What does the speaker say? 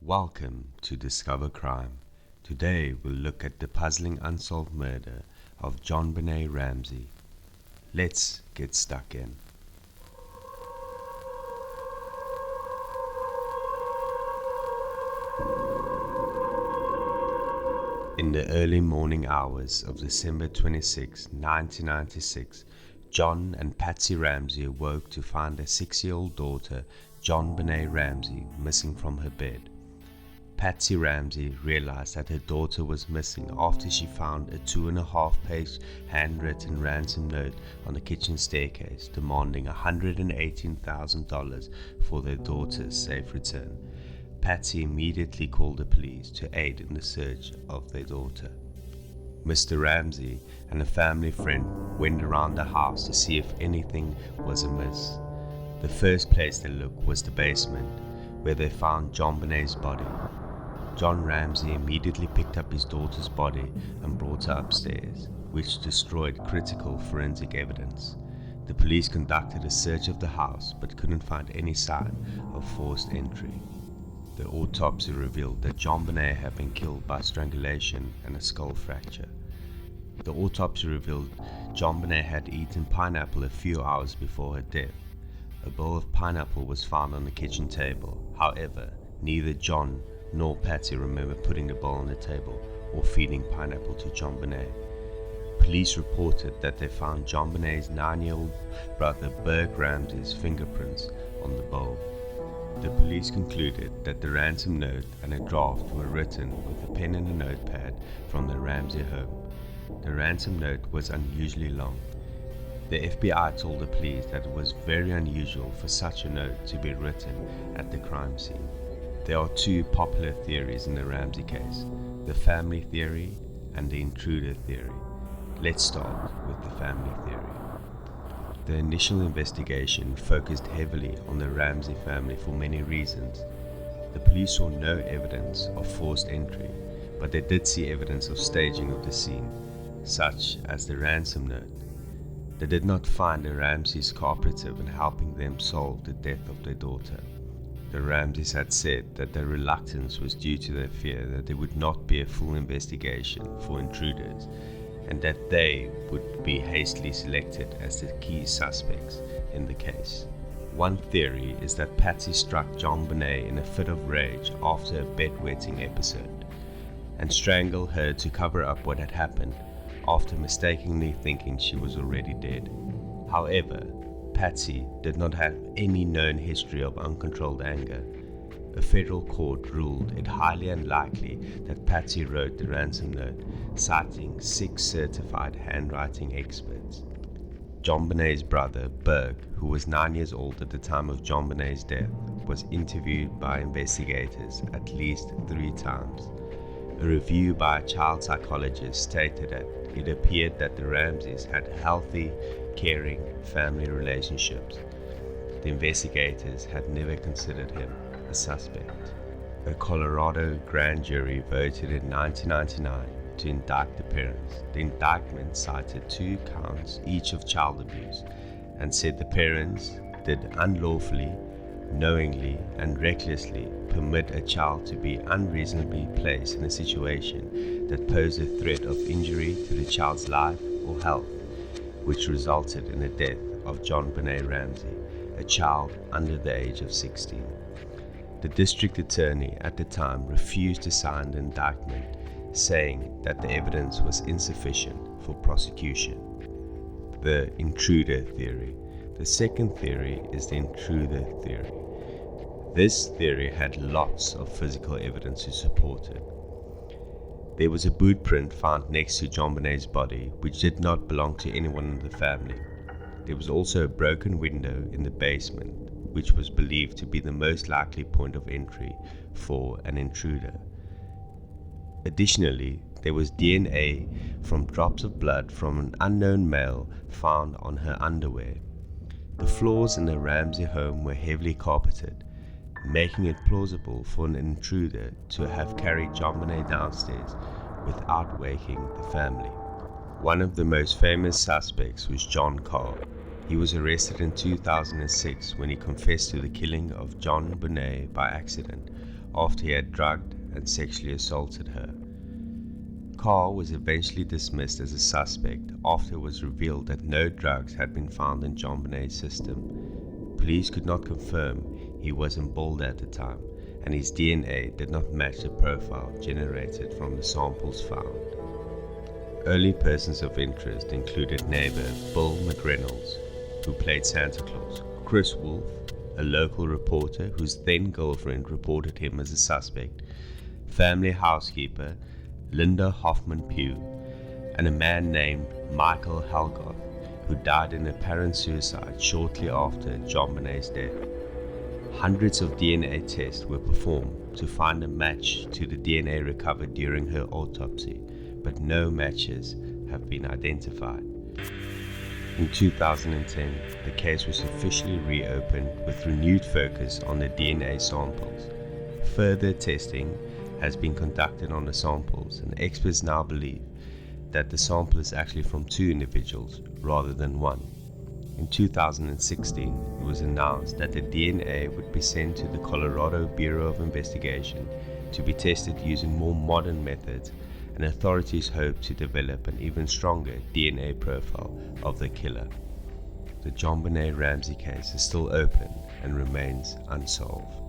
Welcome to Discover Crime. Today we'll look at the puzzling unsolved murder of JonBenét Ramsey. Let's get stuck in. In the early morning hours of December 26, 1996, John and Patsy Ramsey awoke to find their 6-year-old daughter, JonBenét Ramsey, missing from her bed. Patsy Ramsey realized that her daughter was missing after she found a 2.5-page handwritten ransom note on the kitchen staircase demanding $118,000 for their daughter's safe return. Patsy immediately called the police to aid in the search of their daughter. Mr. Ramsey and a family friend went around the house to see if anything was amiss. The first place they looked was the basement, where they found JonBenét's body. John Ramsey immediately picked up his daughter's body and brought her upstairs, which destroyed critical forensic evidence. The police conducted a search of the house but couldn't find any sign of forced entry. The autopsy revealed that JonBenét had been killed by strangulation and a skull fracture. The autopsy revealed JonBenét had eaten pineapple a few hours before her death. A bowl of pineapple was found on the kitchen table. However, neither John nor Patsy remember putting the bowl on the table or feeding pineapple to JonBenét. Police reported that they found JonBenét's 9-year-old brother Burke Ramsey's fingerprints on the bowl. The police concluded that the ransom note and a draft were written with a pen and a notepad from the Ramsey home. The ransom note was unusually long. The FBI told the police that it was very unusual for such a note to be written at the crime scene. There are two popular theories in the Ramsey case, the family theory and the intruder theory. Let's start with the family theory. The initial investigation focused heavily on the Ramsey family for many reasons. The police saw no evidence of forced entry, but they did see evidence of staging of the scene, such as the ransom note. They did not find the Ramseys cooperative in helping them solve the death of their daughter. The Ramseys had said that their reluctance was due to their fear that there would not be a full investigation for intruders, and that they would be hastily selected as the key suspects in the case. One theory is that Patsy struck JonBenét in a fit of rage after a bedwetting episode, and strangled her to cover up what had happened after mistakenly thinking she was already dead. However, Patsy did not have any known history of uncontrolled anger. A federal court ruled it highly unlikely that Patsy wrote the ransom note, citing 6 certified handwriting experts. JonBenét's brother, Burke, who was 9 years old at the time of JonBenét's death, was interviewed by investigators at least 3 times. A review by a child psychologist stated that it appeared that the Ramseys had healthy, caring family relationships. The investigators had never considered him a suspect. A Colorado grand jury voted in 1999 to indict the parents. The indictment cited 2 counts each of child abuse and said the parents did unlawfully, knowingly, and recklessly permit a child to be unreasonably placed in a situation that posed a threat of injury to the child's life or health, which resulted in the death of JonBenét Ramsey, a child under the age of 16. The district attorney at the time refused to sign the indictment, saying that the evidence was insufficient for prosecution. The intruder theory. The second theory is the intruder theory. This theory had lots of physical evidence to support it. There was a boot print found next to JonBenét's body, which did not belong to anyone in the family. There was also a broken window in the basement, which was believed to be the most likely point of entry for an intruder. Additionally, there was DNA from drops of blood from an unknown male found on her underwear. The floors in the Ramsey home were heavily carpeted, making it plausible for an intruder to have carried JonBenét downstairs without waking the family. One of the most famous suspects was John Carr. He was arrested in 2006 when he confessed to the killing of JonBenét by accident after he had drugged and sexually assaulted her. Carr was eventually dismissed as a suspect after it was revealed that no drugs had been found in JonBenét's system. Police could not confirm he was in Boulder at the time, and his DNA did not match the profile generated from the samples found. Early persons of interest included neighbor Bill McReynolds, who played Santa Claus, Chris Wolf, a local reporter whose then-girlfriend reported him as a suspect, family housekeeper Linda Hoffman Pugh, and a man named Michael Helgoth, who died in apparent suicide shortly after JonBenét's death. Hundreds of DNA tests were performed to find a match to the DNA recovered during her autopsy, but no matches have been identified. In 2010, the case was officially reopened with renewed focus on the DNA samples. Further testing has been conducted on the samples, and experts now believe that the sample is actually from two individuals rather than one. In 2016, it was announced that the DNA would be sent to the Colorado Bureau of Investigation to be tested using more modern methods, and authorities hope to develop an even stronger DNA profile of the killer. The JonBenét Ramsey case is still open and remains unsolved.